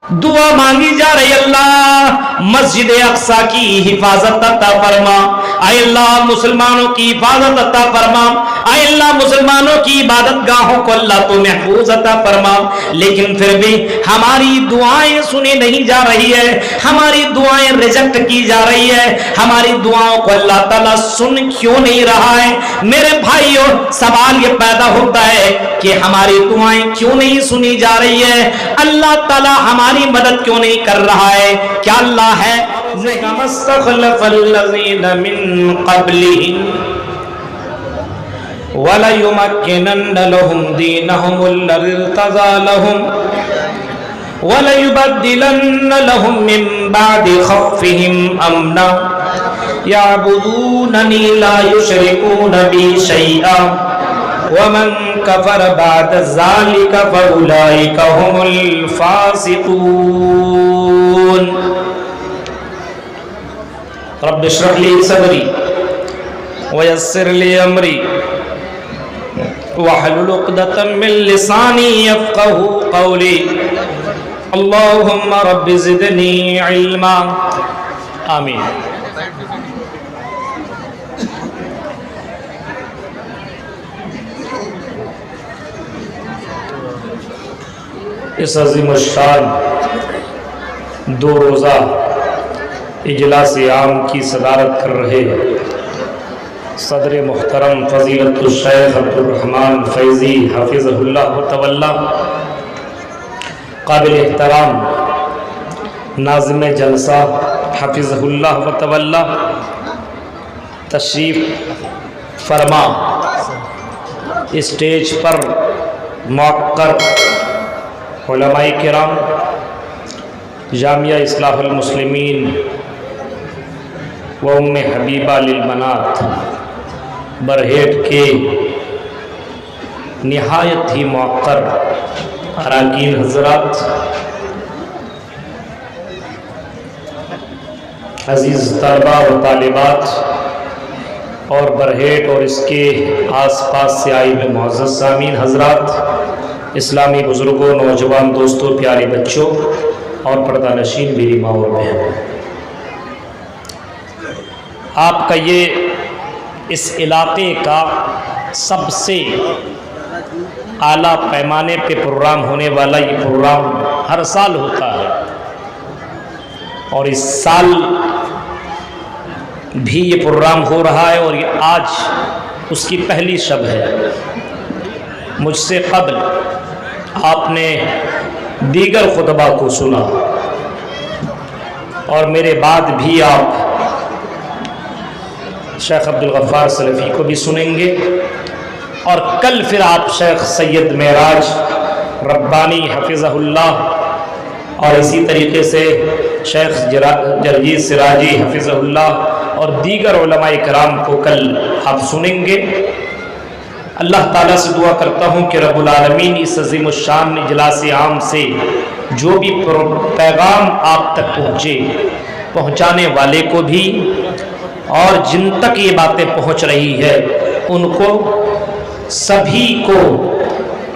دعا مانگی جا رہی اللہ مسجد اقصی کی حفاظت عطا فرما، اے اللہ مسلمانوں کی حفاظت عطا فرما، اے اللہ مسلمانوں کی عبادت گاہوں کو اللہ تو محفوظ عطا فرما۔ لیکن پھر بھی ہماری دعائیں سنی نہیں جا رہی ہے، ہماری دعائیں ریجیکٹ کی جا رہی ہے، ہماری دعاؤں کو اللہ تعالیٰ سن کیوں نہیں رہا ہے؟ میرے بھائیوں سوال یہ پیدا ہوتا ہے کہ ہماری دعائیں کیوں نہیں سنی جا رہی ہے؟ اللہ تعالیٰ ہماری مدد کیوں نہیں کر رہا ہے؟ کیا اللہ ہے كما استخلف الذين من قبلهم وليمكنن لهم دينهم الذي ارتضى لهم وليبدلن لهم من بعد خوفهم امنا يعبدونني لا يشركون بي شيئا ومن كفر بعد ذلك فأولئك هم الفاسقون۔ رب اشرح لي صدري ويسر لي امري واحلل عقدة من لساني يفقهوا قولي اللهم رب زدني علما آمین۔ اس عظیم الشان دو روزہ اجلاس عام کی صدارت کر رہے صدر محترم فضیلت الشیخ عبدالرحمن فیضی حفظہ اللہ وتولی، قابل احترام ناظم جلسہ حفظہ اللہ وتولی، تشریف فرما اسٹیج پر موقر علماء کرام، جامعہ اصلاح المسلمین و ام حبیبہ للبنات برہیٹ کے نہایت ہی موقر اراکین حضرات، عزیز طلبہ و طالبات اور برہیٹ اور اس کے آس پاس سے آئی ہوئے معزز سامعین حضرات، اسلامی بزرگوں، نوجوان دوستوں، پیارے بچوں اور پردہ نشین میری ماں اور بہنوں، آپ کا یہ اس علاقے کا سب سے اعلیٰ پیمانے پہ پروگرام ہونے والا یہ پروگرام ہر سال ہوتا ہے، اور اس سال بھی یہ پروگرام ہو رہا ہے، اور یہ آج اس کی پہلی شب ہے۔ مجھ سے قبل آپ نے دیگر خطبہ کو سنا، اور میرے بعد بھی آپ شیخ عبدالغفار سلفی کو بھی سنیں گے، اور کل پھر آپ شیخ سید معراج ربانی حفظہ اللہ اور اسی طریقے سے شیخ جرجیت سراجی حفظہ اللہ اور دیگر علماء کرام کو کل آپ سنیں گے۔ اللہ تعالیٰ سے دعا کرتا ہوں کہ رب العالمین اس عظیم الشان اجلاس عام سے جو بھی پیغام آپ تک پہنچے، پہنچانے والے کو بھی اور جن تک یہ باتیں پہنچ رہی ہے ان کو سبھی کو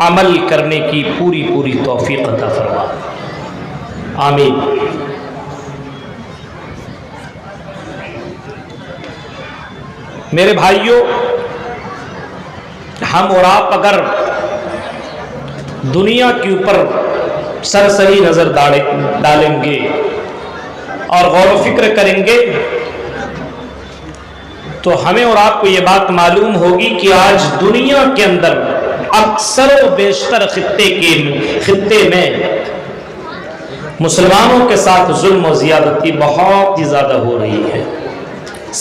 عمل کرنے کی پوری توفیق عطا فرما، آمین۔ میرے بھائیوں، ہم اور آپ اگر دنیا کے اوپر سرسری نظر ڈالیں گے اور غور و فکر کریں گے تو ہمیں اور آپ کو یہ بات معلوم ہوگی کہ آج دنیا کے اندر اکثر و بیشتر خطے میں مسلمانوں کے ساتھ ظلم و زیادتی بہت ہی زیادہ ہو رہی ہے،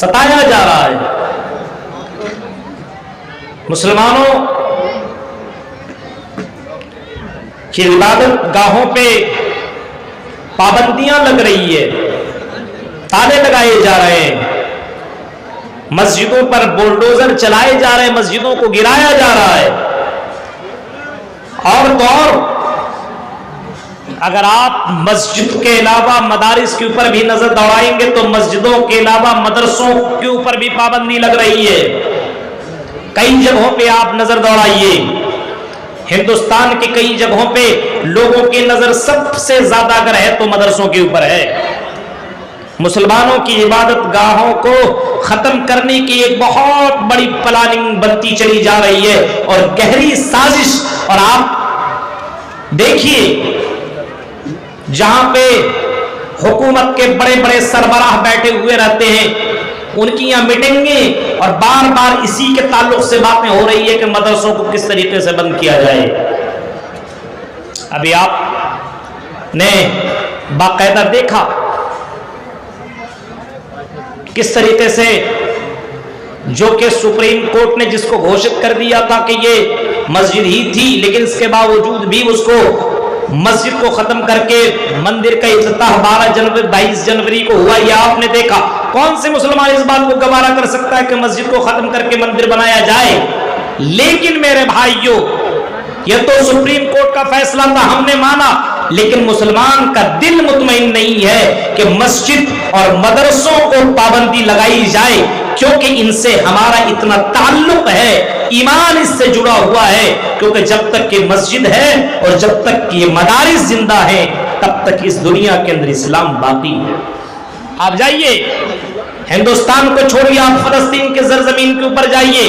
ستایا جا رہا ہے۔ مسلمانوں کی عبادت گاہوں پہ پابندیاں لگ رہی ہے، تالے لگائے جا رہے ہیں، مسجدوں پر بلڈوزر چلائے جا رہے ہیں، مسجدوں کو گرایا جا رہا ہے، اور تو اور اگر آپ مسجد کے علاوہ مدارس کے اوپر بھی نظر دوڑائیں گے تو مسجدوں کے علاوہ مدرسوں کے اوپر بھی پابندی لگ رہی ہے۔ کئی جگہوں پہ آپ نظر دوڑائیے، ہندوستان کی کئی جگہوں پہ لوگوں کی نظر سب سے زیادہ اگر ہے تو مدرسوں کے اوپر ہے. مسلمانوں کی عبادت گاہوں کو ختم کرنے کی ایک بہت بڑی پلاننگ بنتی چلی جا رہی ہے اور گہری سازش. اور آپ دیکھیے جہاں پہ حکومت کے بڑے بڑے سربراہ بیٹھے ہوئے رہتے ہیں ان کی یہاں میٹنگیں اور بار بار اسی کے تعلق سے باتیں ہو رہی ہے کہ مدرسوں کو کس طریقے سے بند کیا جائے. ابھی آپ نے باقاعدہ دیکھا کس طریقے سے جو کہ سپریم کورٹ نے جس کو گھوشت کر دیا تھا کہ یہ مسجد ہی تھی لیکن اس کے باوجود بھی اس کو مسجد کو ختم کر کے مندر کا افتتاح 22 جنوری کو ہوا. یہ آپ نے دیکھا. کون سے مسلمان اس بات کو گوارا کر سکتا ہے کہ مسجد کو ختم کر کے مندر بنایا جائے؟ لیکن میرے بھائیوں یہ تو سپریم کورٹ کا فیصلہ تھا, ہم نے مانا, لیکن مسلمان کا دل مطمئن نہیں ہے کہ مسجد اور مدرسوں کو پابندی لگائی جائے, کیونکہ ان سے ہمارا اتنا تعلق ہے, ایمان اس سے جڑا ہوا ہے. کیونکہ جب تک کہ مسجد ہے اور جب تک کہ یہ مدارس زندہ ہیں تب تک اس دنیا کے اندر اسلام باقی ہے. آپ جائیے ہندوستان کو چھوڑیے, آپ فلسطین کے زرزمین کے اوپر جائیے.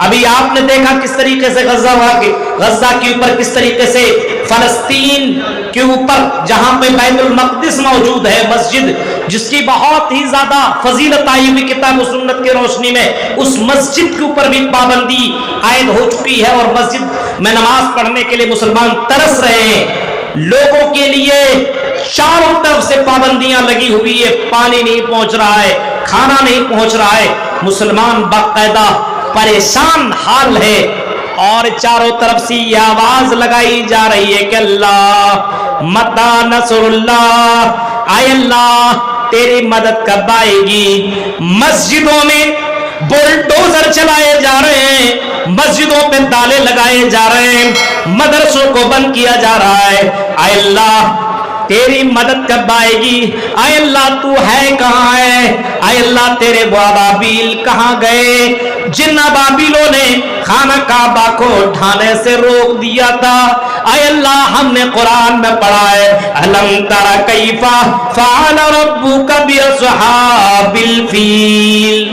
ابھی آپ نے دیکھا کس طریقے سے غزہ کے اوپر کس طریقے سے فلسطین کے اوپر جہاں پہ بیت المقدس موجود ہے مسجد جس کی بہت ہی زیادہ فضیلت آئی ہوئی کتاب و سنت کی روشنی میں, اس مسجد کے اوپر بھی پابندی عائد ہو چکی ہے اور مسجد میں نماز پڑھنے کے لیے مسلمان ترس رہے ہیں. لوگوں کے لیے چاروں طرف سے پابندیاں لگی ہوئی ہے, پانی نہیں پہنچ رہا ہے, کھانا نہیں پہنچ رہا ہے, مسلمان باقاعدہ پریشان حال ہے. اور چاروں طرف سے یہ آواز لگائی جا رہی ہے کہ اللہ متا نصر اللہ, آئے اللہ تیری مدد کب آئے گی. مسجدوں میں بلڈوزر چلائے جا رہے ہیں, مسجدوں پہ تالے لگائے جا رہے ہیں, مدرسوں کو بند کیا جا رہا ہے. آئے اللہ تیری مدد کب آئے گی؟ آئے اللہ تو ہے کہاں ہے؟ آئے اللہ تیرے وہ ابابیل کہاں گئے جن ابابیلوں نے خانہ کعبہ کو ڈھانے سے روک دیا تھا؟ آئے اللہ ہم نے قرآن میں پڑھا ہے الم تر کیف فعل ربک باصحاب الفیل.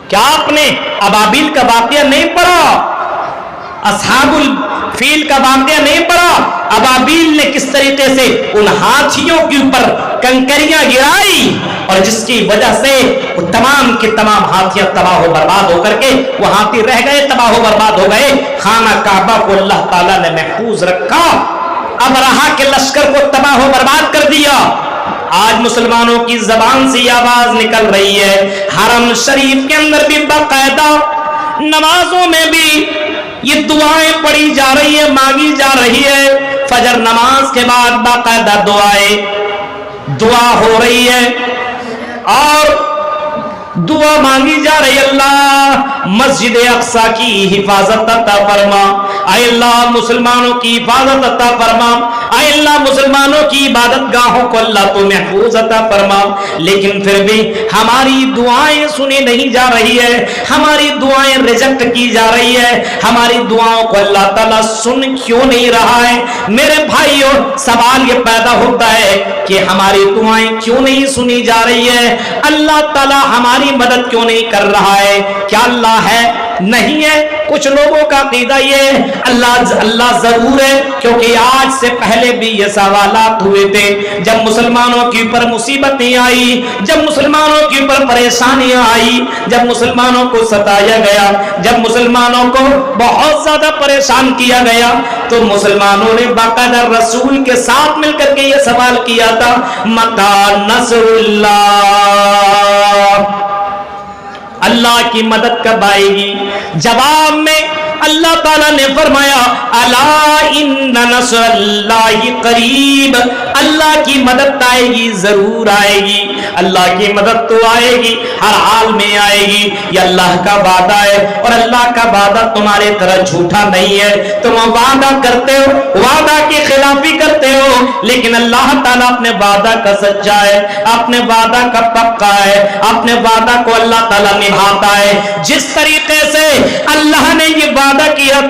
کیا آپ نے ابابیل کا واقعہ نہیں پڑھا؟ اصحاب الفیل کا واقعہ نہیں پڑھا؟ ابابیل نے کس طریقے سے ان ہاتھیوں کے اوپر کنکریاں گرائی اور جس کی وجہ سے وہ تمام کے تمام ہاتھیاں تباہ و برباد ہو کر کے وہ ہاتھی رہ گئے, تباہ و برباد ہو گئے. خانہ کعبہ کو اللہ تعالیٰ نے محفوظ رکھا, ابرہا کے لشکر کو تباہ و برباد کر دیا. آج مسلمانوں کی زبان سے یہ آواز نکل رہی ہے, حرم شریف کے اندر بھی باقاعدہ نمازوں میں بھی یہ دعائیں پڑھی جا رہی ہے, مانگی جا رہی ہے. فجر نماز کے بعد باقاعدہ دعا ہو رہی ہے اور دعا مانگی جا رہی. اللہ مسجد اقصی کی حفاظت عطا فرما, اے اللہ مسلمانوں کی حفاظت عطا فرما, اے اللہ مسلمانوں کی عبادت گاہوں کو اللہ تو محفوظ عطا فرما. لیکن پھر بھی ہماری دعائیں سنی نہیں جا رہی ہے, ہماری دعائیں ریجیکٹ کی جا رہی ہے, ہماری دعاؤں کو اللہ تعالیٰ سن کیوں نہیں رہا ہے؟ میرے بھائیوں سوال یہ پیدا ہوتا ہے کہ ہماری دعائیں کیوں نہیں سنی جا رہی ہے؟ اللہ تعالیٰ ہماری مدد کیوں نہیں کر رہا ہے؟ کیا اللہ ہے؟ نہیں ہے. کچھ لوگوں کا عقیدہ یہ اللہ ضرور ہے, کیونکہ آج سے پہلے بھی یہ سوالات ہوئے تھے. جب مسلمانوں کے اوپر مصیبتیں آئی, جب مسلمانوں کے اوپر پریشانیاں آئی, جب مسلمانوں کو ستایا گیا, جب مسلمانوں کو بہت زیادہ پریشان کیا گیا, تو مسلمانوں نے باقاعدہ رسول کے ساتھ مل کر کے یہ سوال کیا تھا متی نصر اللہ, اللہ کی مدد کب آئے گی؟ جواب میں اللہ تعالیٰ نے فرمایا الا ان نصر اللہ قریب, اللہ کی مدد آئے گی, ضرور آئے گی. اللہ کی مدد تو آئے گی، ہر حال میں آئے گی، یہ اللہ کا وعدہ ہے، اور اللہ کا وعدہ تمہارے طرح جھوٹا نہیں ہے۔ تم وعدہ کرتے ہو، وعدہ کی خلافی کرتے ہو، لیکن اللہ تعالیٰ اپنے وعدہ کا سچا ہے، اپنے وعدہ کا پکا ہے، اپنے وعدہ کو اللہ تعالیٰ نبھاتا ہے۔ جس طریقے سے اللہ نے یہ وعدہ کیا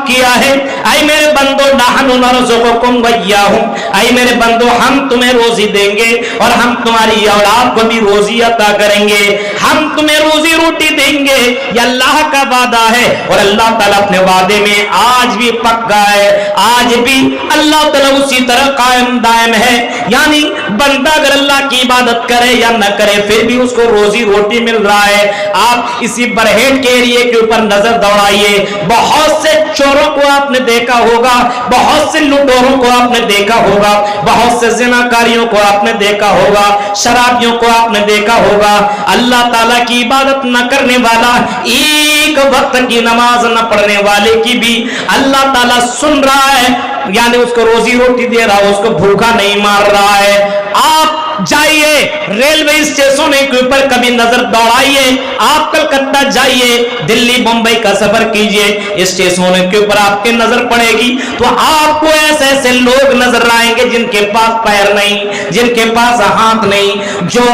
کیا ہے، اے میرے بندو نحن نرزقکم وإیاہم، اے میرے بندو ہم تمہیں روزی دیں گے اور ہم تمہاری اولاد کو بھی روزی عطا کریں گے، ہم تمہیں روزی روٹی دیں گے، یہ اللہ کا وعدہ ہے، اور اللہ تعالیٰ اپنے وعدے میں آج بھی پکا ہے، آج بھی اللہ تعالیٰ اسی طرح قائم دائم ہے۔ یعنی بندہ اگر اللہ کی عبادت کرے یا نہ کرے پھر بھی اس کو روزی روٹی مل رہا ہے۔ آپ اسی برہیٹ کے ایریے کے اوپر نظر دوڑائیے، بہت سے چوروں کو آپ نے دیکھا ہوگا، بہت سے لوٹوروں کو آپ نے دیکھا ہوگا، بہت سے زناکاریوں کو آپ نے دیکھا ہوگا، شرابیوں کو آپ نے دیکھا ہوگا۔ اللہ تعالیٰ کی عبادت نہ کرنے والا، ایک وقت کی نماز نہ پڑھنے والے کی بھی اللہ تعالیٰ سن رہا ہے، یعنی اس کو روزی روٹی دے رہا ہے، اس کو بھوکا نہیں مار رہا ہے۔ آپ جائیے ریلوے اسٹیشن کے اوپر کبھی نظر دوڑائیے، آپ کلکتہ جائیے، دلی بمبئی کا سفر کیجئے، اسٹیشن کے اوپر آپ کے نظر پڑے گی تو آپ کو ایسے ایسے لوگ نظر آئیں گے جن کے پاس پیر نہیں، جن کے پاس ہاتھ نہیں، جو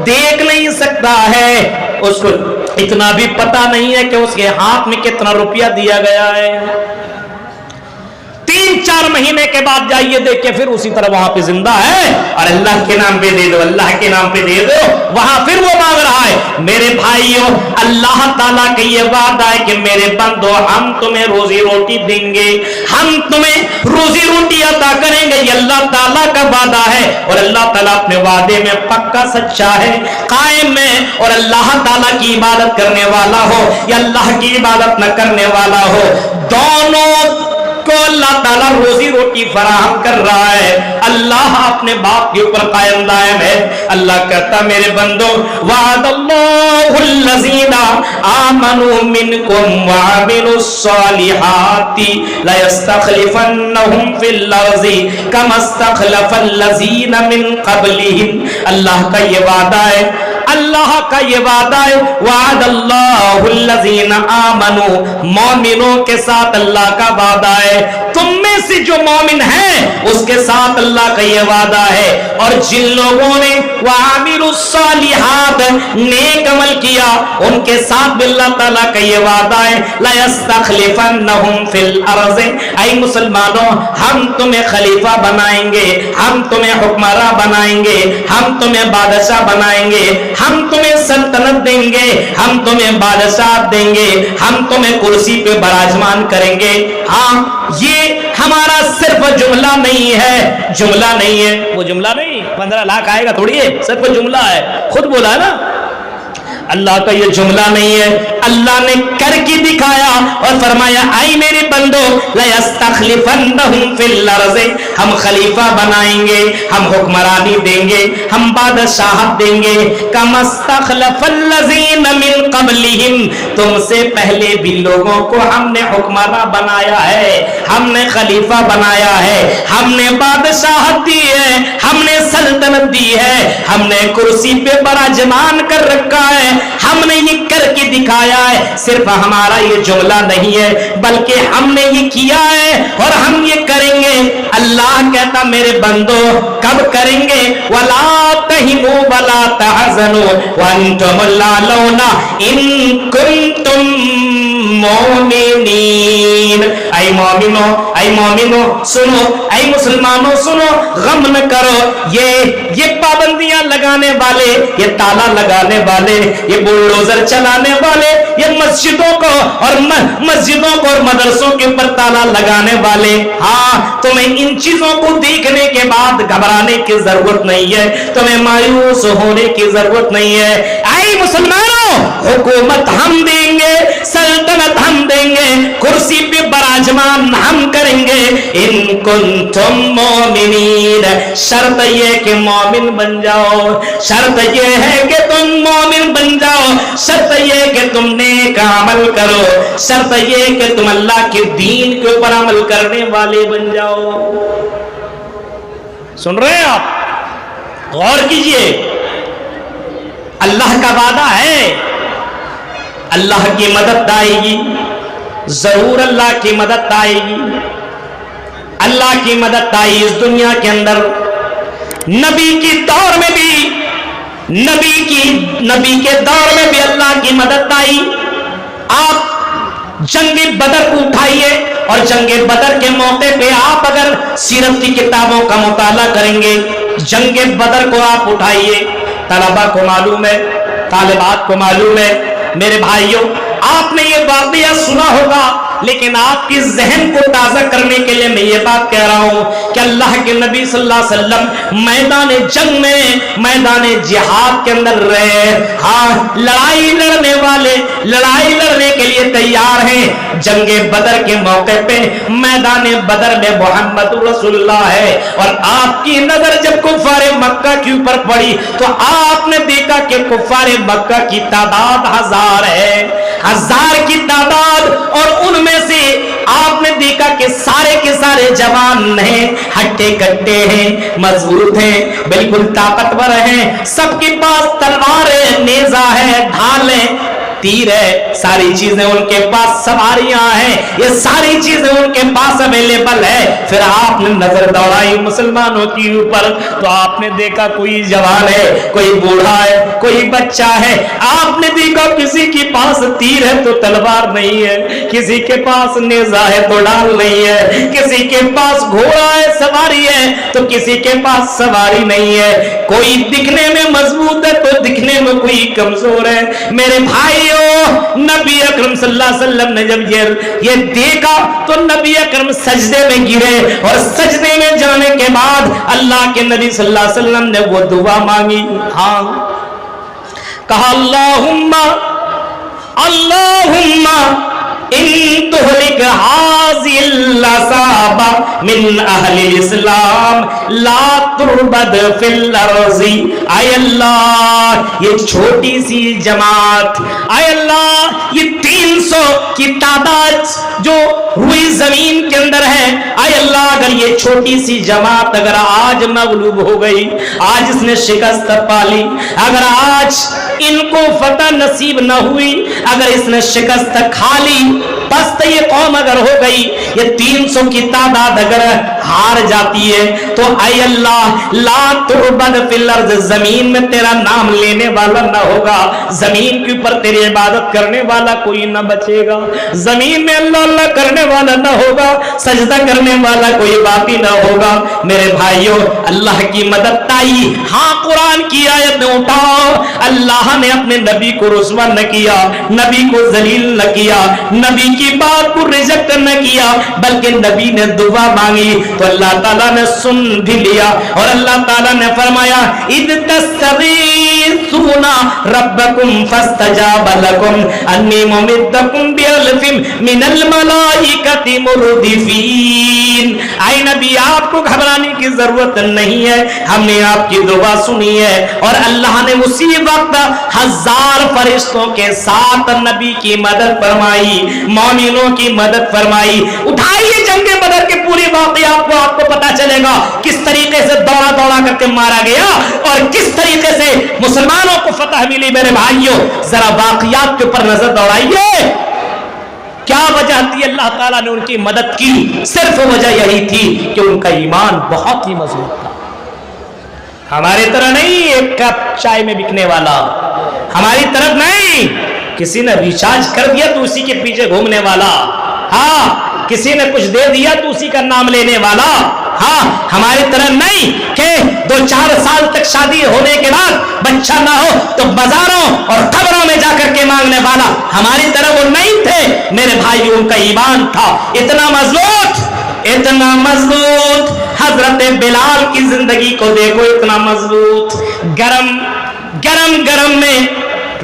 دیکھ نہیں سکتا ہے، اس کو اتنا بھی پتا نہیں ہے کہ اس کے ہاتھ میں کتنا روپیہ دیا گیا ہے۔ 3-4 مہینے کے بعد جائیے دیکھیں پھر اسی طرح وہاں پہ زندہ ہے، اور اللہ کے نام پہ دے دو، اللہ کے نام پہ دے دو، وہاں پھر وہ مانگ رہا ہے۔ میرے بھائیوں، اللہ تعالیٰ کا یہ وعدہ ہے کہ میرے بندو ہم تمہیں روزی روٹی دیں گے، ہم تمہیں روزی روٹی عطا کریں گے، یہ اللہ تعالیٰ کا وعدہ ہے، اور اللہ تعالیٰ اپنے وعدے میں پکا سچا ہے، قائم ہے، اور اللہ تعالیٰ کی عبادت کرنے والا ہو یا اللہ کی عبادت نہ کرنے والا ہو، دونوں کو اللہ تعالیٰ روزی روٹی فراہم کر رہا ہے۔ اللہ اپنے باپ کے اوپر قائم دائم ہے۔ اللہ کہتا میرے بندو وعد اللہ الذین آمنوا منکم وعملوا الصالحات لیستخلفنہم فی الارض کما استخلف الذین من قبلہم۔ اللہ کا یہ وعدہ ہے، اللہ کا یہ وعدہ ہے، وعد اللہ الذین آمنوا، مومنوں کے ساتھ اللہ کا وعدہ ہے، تم میں سے جو مومن ہیں اس کے ساتھ اللہ کا یہ وعدہ ہے، اور جن لوگوں نے وعملوا الصالحات نیک عمل کیا ان کے ساتھ بھی اللہ تعالیٰ کا یہ وعدہ ہے، لیستخلفنہم فی الارض، اے مسلمانوں ہم تمہیں خلیفہ بنائیں گے، ہم تمہیں حکمراں بنائیں گے، ہم تمہیں بادشاہ بنائیں گے، ہم تمہیں سلطنت دیں گے، ہم تمہیں بادشاہ دیں گے، ہم تمہیں کرسی پہ براجمان کریں گے۔ ہاں یہ ہمارا صرف جملہ نہیں ہے، جملہ نہیں ہے، وہ جملہ نہیں 15 لاکھ آئے گا تھوڑی ہے، صرف جملہ ہے، خود بولا ہے نا، اللہ کا یہ جملہ نہیں ہے، اللہ نے کر کے دکھایا اور فرمایا اے میرے بندو لیستخلفنہم فی الارض، ہم خلیفہ بنائیں گے، ہم حکمرانی دیں گے، ہم بادشاہت دیں گے، کما استخلف الذین من قبلہم، تم سے پہلے بھی لوگوں کو ہم نے حکمراں بنایا ہے، ہم نے خلیفہ بنایا ہے، ہم نے بادشاہت دی ہے، ہم نے سلطنت دی ہے، ہم نے کرسی پہ براجمان کر رکھا ہے، ہم نے یہ کر کے دکھایا ہے۔ صرف ہمارا یہ جملہ نہیں ہے بلکہ ہم نے یہ کیا ہے اور ہم یہ کریں گے۔ اللہ کہتا میرے بندو کب کریں گے؟ وَلَا تَهِنُوا وَلَا تَحْزَنُوا وَأَنْتُمُ الْأَعْلَوْنَ إِن كُنتُم مومنین۔ اے مومنوں، اے مومنوں سنو، اے مسلمانوں سنو، غم نہ کرو، یہ پابندیاں لگانے والے، یہ تالا لگانے والے، یہ بلڈوزر چلانے والے، یہ مسجدوں کو اور مدرسوں کے اوپر تالا لگانے والے، ہاں تمہیں ان چیزوں کو دیکھنے کے بعد گھبرانے کی ضرورت نہیں ہے، تمہیں مایوس ہونے کی ضرورت نہیں ہے۔ اے مسلمانوں، حکومت ہم دیں گے، سلطنت ہم دیں گے، کرسی پہ براجمان ہم کریں گے، ان کنتم مومنین، شرط یہ کہ مومن بن جاؤ، شرط یہ ہے کہ تم مومن بن جاؤ، شرط یہ کہ تم نیک عمل کرو، شرط یہ کہ تم اللہ کے دین کے اوپر عمل کرنے والے بن جاؤ۔ سن رہے ہیں آپ؟ غور کیجئے، اللہ کا وعدہ ہے اللہ کی مدد آئے گی، ضرور اللہ کی مدد آئے گی۔ اللہ کی مدد آئی اس دنیا کے اندر، نبی کی دور میں بھی، نبی کے دور میں بھی اللہ کی مدد آئی۔ آپ جنگ بدر کو اٹھائیے اور جنگ بدر کے موقع پہ آپ اگر سیرت کی کتابوں کا مطالعہ کریں گے، جنگ بدر کو آپ اٹھائیے، طلباء کو معلوم ہے، طالبات کو معلوم ہے، میرے بھائیوں آپ نے یہ واقعہ سنا ہوگا، لیکن آپ کی ذہن کو تازہ کرنے کے لیے میں یہ بات کہہ رہا ہوں کہ اللہ کے نبی صلی اللہ علیہ وسلم میدان جنگ میں، میدان جہاد کے اندر رہے، ہاں لڑائی لڑنے والے لڑائی لڑنے کے لیے تیار ہیں۔ جنگ بدر کے موقع پہ میدان بدر میں محمد رسول اللہ ہے، اور آپ کی نظر جب کفار مکہ کے اوپر پڑی تو آپ نے دیکھا کہ کفار مکہ کی تعداد 1000 ہے، 1000 کی تعداد، اور ان میں سے آپ نے دیکھا کہ سارے کے سارے جوان ہیں، ہٹے کٹے ہیں، مضبوط ہیں، بالکل طاقتور ہیں، سب کے پاس تلوار ہے، نیزہ ہے، ڈھال ہے، تیر ہے، ساری چیزیں ان کے پاس، سواریاں ہیں، یہ ساری چیزیں ان کے پاس اویلیبل ہے۔ پھر آپ نے نظر دوڑائی مسلمانوں کے اوپر تو آپ نے دیکھا کوئی جوان ہے، کوئی بوڑھا ہے، کوئی بچہ ہے، آپ نے دیکھا کسی کے پاس تیر ہے تو تلوار نہیں ہے، کسی کے پاس نیزہ ہے تو ڈال نہیں ہے، کسی کے پاس گھوڑا ہے، سواری ہے تو کسی کے پاس سواری نہیں ہے، کوئی دکھنے میں مضبوط ہے تو دکھنے میں کوئی کمزور ہے۔ میرے بھائی نبی اکرم صلی اللہ علیہ وسلم نے جب یہ دیکھا تو نبی اکرم سجدے میں گرے، اور سجدے میں جانے کے بعد اللہ کے نبی صلی اللہ علیہ وسلم نے وہ دعا مانگی، ہاں کہا اللہم ان تہلک ہذہ العصابہ من اہل الاسلام لا تربد فی الارض۔ اے اللہ یہ چھوٹی سی جماعت، اے اللہ یہ 300 کی تعداد جو ہوئی زمین کے اندر ہے، اے اللہ اگر یہ چھوٹی سی جماعت اگر آج مغلوب ہو گئی، آج اس نے شکست پالی، اگر آج ان کو فتح نصیب نہ ہوئی، اگر اس نے شکست کھا لی، بس یہ قوم اگر ہو گئی، یہ 300 کی تعداد اگر ہار جاتی ہے تو اے اللہ لا تربد فی الارض، زمین میں تیرا نام لینے والا نہ ہوگا، زمین کے اوپر تیری عبادت کرنے والا کوئی نہ بچے گا، زمین میں اللہ اللہ کرنے والا نہ ہوگا، سجدہ کرنے والا کوئی باقی نہ ہوگا۔ میرے بھائیوں اللہ کی مدد آئی، ہاں قرآن کی آیت اٹھاؤ، اللہ نے اپنے نبی کو رسوا نہ کیا، نبی کو ذلیل نہ کیا، نبی کی بات کو ریجیکٹ نہ کیا، بلکہ نبی نے دعا مانگی تو اللہ تعالیٰ نے سن بھی لیا، اور اللہ تعالیٰ نے فرمایا اذ تستغیثون ربکم فاستجاب لکم انی ممدکم بألف من الملائکۃ مردفین۔ اے نبی آپ کو گھبرانے کی ضرورت نہیں ہے، ہم نے آپ کی دعا سنی ہے، اور اللہ نے اسی وقت 1000 فرشتوں کے ساتھ نبی کی مدد فرمائی، مومنوں کی مدد فرمائی۔ اٹھائیے جنگ بدر کے پوری واقعات کو، آپ کو پتا چلے گا کس طریقے سے دوڑا دوڑا کر کے مارا گیا اور کس طریقے سے مسلمانوں کو فتح ملی۔ میرے بھائیوں ذرا واقعات کے اوپر نظر دوڑائیے، کیا وجہ تھی اللہ تعالیٰ نے ان کی مدد کی؟ صرف وجہ یہی تھی کہ ان کا ایمان بہت ہی مضبوط تھا۔ ہماری طرح نہیں ایک کپ چائے میں بکنے والا، ہماری طرف نہیں کسی نے ریچارج کر دیا تو اسی کے پیچھے گھومنے والا، ہاں کسی نے کچھ دے دیا تو اسی کا نام لینے والا، ہاں ہماری طرح نہیں کہ 2-4 سال تک شادی ہونے کے بعد بچہ نہ ہو تو بازاروں اور قبروں میں جا کر کے مانگنے والا، ہماری طرح وہ نہیں تھے۔ میرے بھائی ان کا ایمان تھا اتنا مضبوط، اتنا مضبوط۔ حضرت بلال کی زندگی کو دیکھو، اتنا مضبوط، گرم میں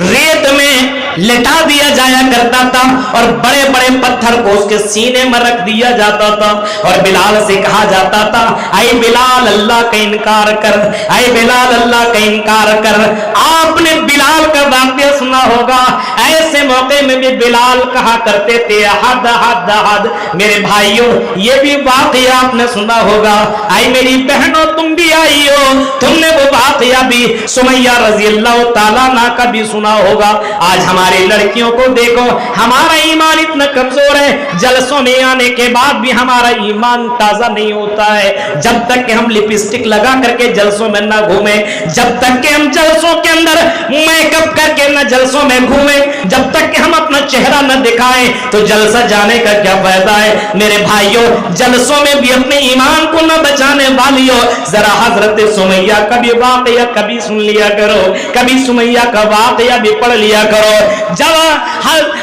ریت میں لٹا دیا جایا کرتا تھا، اور بڑے بڑے پتھر کو اس کے سینے میں رکھ دیا جاتا تھا، اور بلال سے کہا جاتا تھا اے بلال اللہ کا انکار کر، اے بلال اللہ کا انکار کر۔ آپ نے بلال کا واقعہ سنا ہوگا، ایسے موقع میں بھی بلال کہا کرتے تھے حد حد حد۔ میرے بھائیوں یہ بھی واقعہ آپ نے سنا ہوگا، اے میری بہنوں تم بھی آئیو، تم نے وہ واقعہ بھی سمیہ رضی اللہ تعالیٰ عنہ کا بھی سنا ہوگا. آج ہماری لڑکیوں کو دیکھو, ہمارا ایمان اتنا کمزور ہے, جلسوں میں آنے کے بعد بھی ہمارا ایمان تازہ نہیں ہوتا ہے. جب تک کہ ہم لپسٹک لگا کر کے جلسوں میں نہ گھومیں, جب تک کہ ہم جلسوں کے اندر میک اپ کر کے نہ جلسوں میں گھومیں, جب تک کہ ہم اپنا چہرہ نہ دکھائیں, تو جلسہ جانے کا کیا فائدہ ہے؟ میرے بھائیوں, جلسوں میں بھی اپنے ایمان کو نہ بچانے والیوں, ذرا حضرت سمیہ کا بھی واقعہ کبھی سن لیا کرو, کبھی سمیہ کا واقعہ بھی پڑھ لیا کرو. جب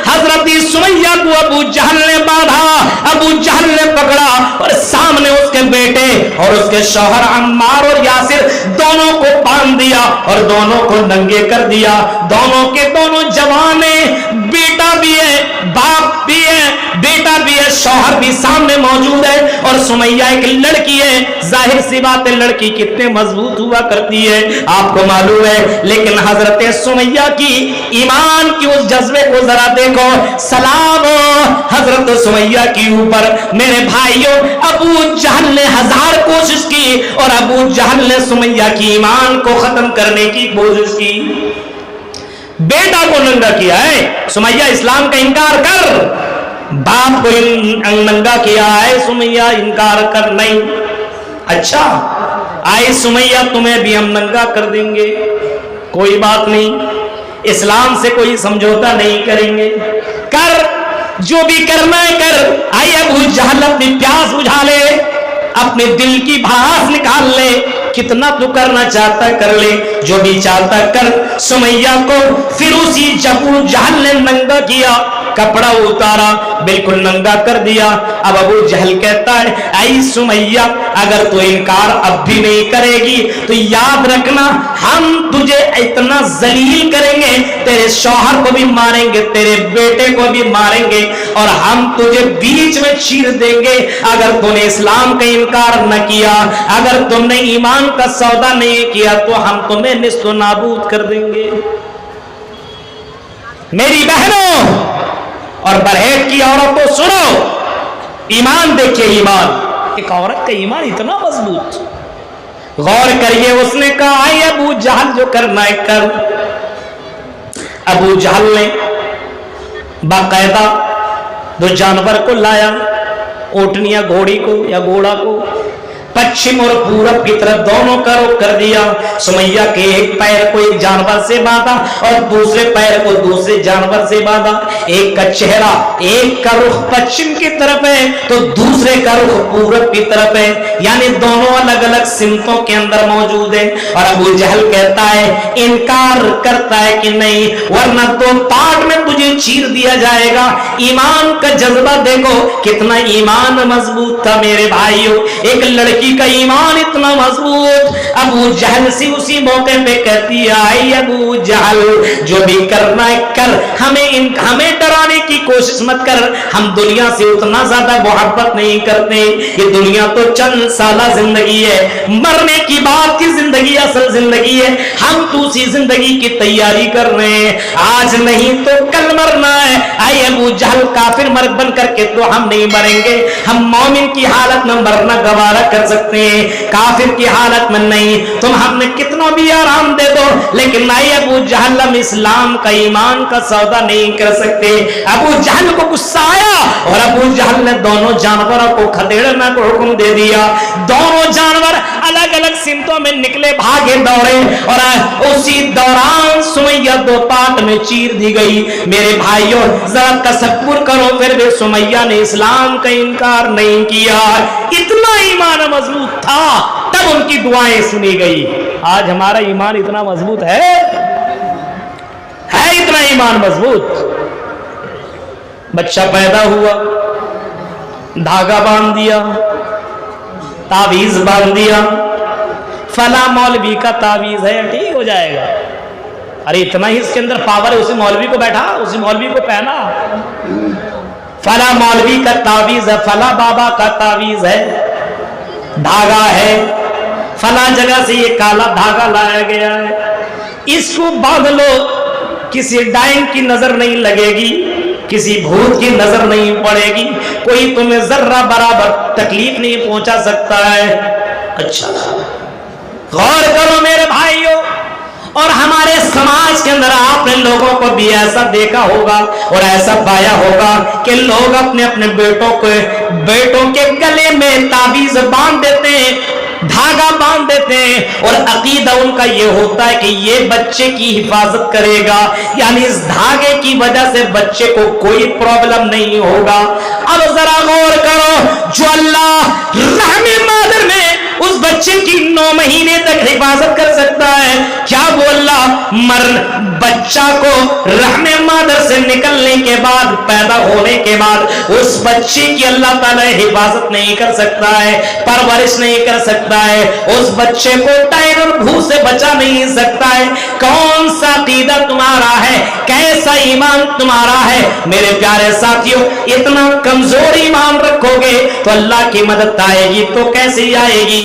حضرت سمیہ کو ابو جہل نے باندھا, ابو جہل نے پکڑا اور سامنے اس کے بیٹے اور اس کے شوہر عمار اور یاسر دونوں کو باندھ دیا اور دونوں کو ننگے کر دیا. دونوں کے دونوں جوان ہیں, بیٹا بھی ہے, باپ بھی ہے, بیٹا بھی ہے, شوہر بھی سامنے موجود ہے, اور سمیہ ایک لڑکی ہے. ظاہر سی بات ہے, لڑکی کتنے مضبوط ہوا کرتی ہے آپ کو معلوم ہے, لیکن حضرت سمیہ کی ایمان کی اس جذبے کو ذرا دیکھو. سلام حضرت سمیہ کی اوپر. میرے بھائیوں, ابو جہل نے 1000 کوشش کی اور ابو جہل نے سمیہ کی ایمان کو ختم کرنے کی کوشش کی. بیٹا کو ننگا کیا ہے, سمیہ اسلام کا انکار کر. باپ کو ننگا کیا ہے, سمیہ انکار کر. نہیں, اچھا آئے سمیہ تمہیں بھی ہم ننگا کر دیں گے, کوئی بات نہیں, اسلام سے کوئی سمجھوتا نہیں کریں گے, کر جو بھی کرنا ہے کر. آئے ابو جہل اپنی پیاس بجھا لے, اپنے دل کی بھاس نکال لے, کتنا تو کرنا چاہتا ہے کر لے, جو بھی چاہتا ہے کر. سمیہ کو پھر اسی ابو جہل نے ننگا کیا, کپڑا اتارا, بالکل ننگا کر دیا. اب ابو جہل کہتا ہے, اے سمیہ اگر تو انکار اب بھی نہیں کرے گی تو یاد رکھنا ہم تجھے اتنا ذلیل کریں گے, تیرے شوہر کو بھی ماریں گے, تیرے بیٹے کو بھی ماریں گے, اور ہم تجھے بیچ میں چیر دیں گے اگر تم نے اسلام کا انکار نہ کیا, اگر تم نے ایمان کا سودا نہیں کیا تو ہم تمہیں نیست و نابود کر دیں گے. میری بہنوں اور برہیٹ کی عورتوں سنو, ایمان دیکھیے, ایمان, ایک عورت کا ایمان اتنا مضبوط. غور کریے, اس نے کہا اے ابو جہل جو کرنا ہے کر. ابو جہل نے باقاعدہ 2 جانور کو لایا, اونٹنیا گھوڑی کو یا گھوڑا کو, پچھم اور پورب کی طرف دونوں کا رخ کر دیا. سمیہ کے ایک پیر کو ایک جانور سے باندھا اور دوسرے پیر کو دوسرے جانور سے باندھا. ایک کا چہرہ, ایک کا رخ پچھم کی طرف ہے تو دوسرے کا رخ پورب کی طرف ہے, یعنی دونوں الگ الگ سمتوں کے اندر موجود ہیں. اور ابو جہل کہتا ہے, انکار کرتا ہے کہ نہیں ورنہ تو پاٹ میں تجھے چیر دیا جائے گا. ایمان کا جذبہ دیکھو کتنا ایمان مضبوط تھا میرے بھائیوں. ایک لڑکی کا ایمان اتنا مضبوط. ابو جہل سے اسی موقع پہ کہتی ہے, آئی ابو جہل جو بھی کرنا ہے کر, ہمیں ڈرانے کی کوشش مت کر. ہم دنیا سے اتنا زیادہ محبت نہیں کرتے, یہ دنیا تو چند سالہ زندگی ہے, مرنے کی بعد کی زندگی اصل زندگی ہے. ہم تو اسی زندگی کی تیاری کر رہے ہیں, آج نہیں تو کل مرنا ہے. آئی ابو جہل کافر مرد بن کر کے تو ہم نہیں مریں گے, ہم مومن کی حالت میں مرنا گوارا کر سکتے ہیں, کافر کی حالت میں نہیں. تم ہم نے کتنا بھی آرام دے دو, لیکن آئی ابو جہل ہم اسلام کا ایمان کا سودا نہیں کر سکتے. ابو جہل کو غصہ آیا اور ابو جہل نے دونوں جانوروں کو کھدیڑنے کو حکم دے دیا. دونوں جانور الگ الگ سمتوں میں نکلے, بھاگے, دوڑے, اور اسی دوران سمیہ 2 پارٹ میں چیر دی گئی. میرے بھائیوں ذرا تصور کرو, پھر بھی سمیہ نے اسلام کا انکار نہیں کیا. اتنا ایمان مضبوط تھا, تب ان کی دعائیں سنی گئی. آج ہمارا ایمان اتنا مضبوط ہے اتنا ایمان مضبوط. بچہ پیدا ہوا, دھاگا باندھ دیا, تعویذ باندھ دیا, فلاں مولوی کا تعویذ ہے ٹھیک ہو جائے گا. ارے اتنا ہی اس کے اندر پاور ہے, اسی مولوی کو بیٹھا, اسی مولوی کو پہنا. فلاں مولوی کا تعویذ ہے, فلاں بابا کا تعویذ ہے, دھاگا ہے, فلاں جگہ سے یہ کالا دھاگا لایا گیا ہے, اس کو باندھ لو, کسی ڈائن کی نظر نہیں لگے گی, کسی بھوت کی نظر نہیں پڑے گی, کوئی تمہیں ذرہ برابر تکلیف نہیں پہنچا سکتا ہے. اچھا غور کرو میرے بھائیوں، اور ہمارے سماج کے اندر آپ نے لوگوں کو بھی ایسا دیکھا ہوگا اور ایسا پایا ہوگا کہ لوگ اپنے اپنے بیٹوں کے گلے میں تعویذ باندھ دیتے ہیں، دھاگا باندھ دیتے ہیں، اور عقیدہ ان کا یہ ہوتا ہے کہ یہ بچے کی حفاظت کرے گا، یعنی اس دھاگے کی وجہ سے بچے کو کوئی پرابلم نہیں ہوگا۔ اب ذرا غور کرو، جو اللہ رحم مادر میں اس بچے کی 9 مہینے تک حفاظت کر سکتا ہے، کیا وہ اللہ بچہ کو رحم مادر سے نکلنے کے بعد، پیدا ہونے کے بعد اس بچے کی اللہ تعالی حفاظت نہیں کر سکتا ہے، پرورش نہیں کر سکتا ہے، اس بچے کو ٹائگر بھو سے بچا نہیں سکتا ہے؟ کون سا عقیدہ تمہارا ہے؟ کیسا ایمان تمہارا ہے؟ میرے پیارے ساتھیوں، اتنا کمزور ایمان رکھو گے تو اللہ کی مدد آئے گی تو کیسی آئے گی؟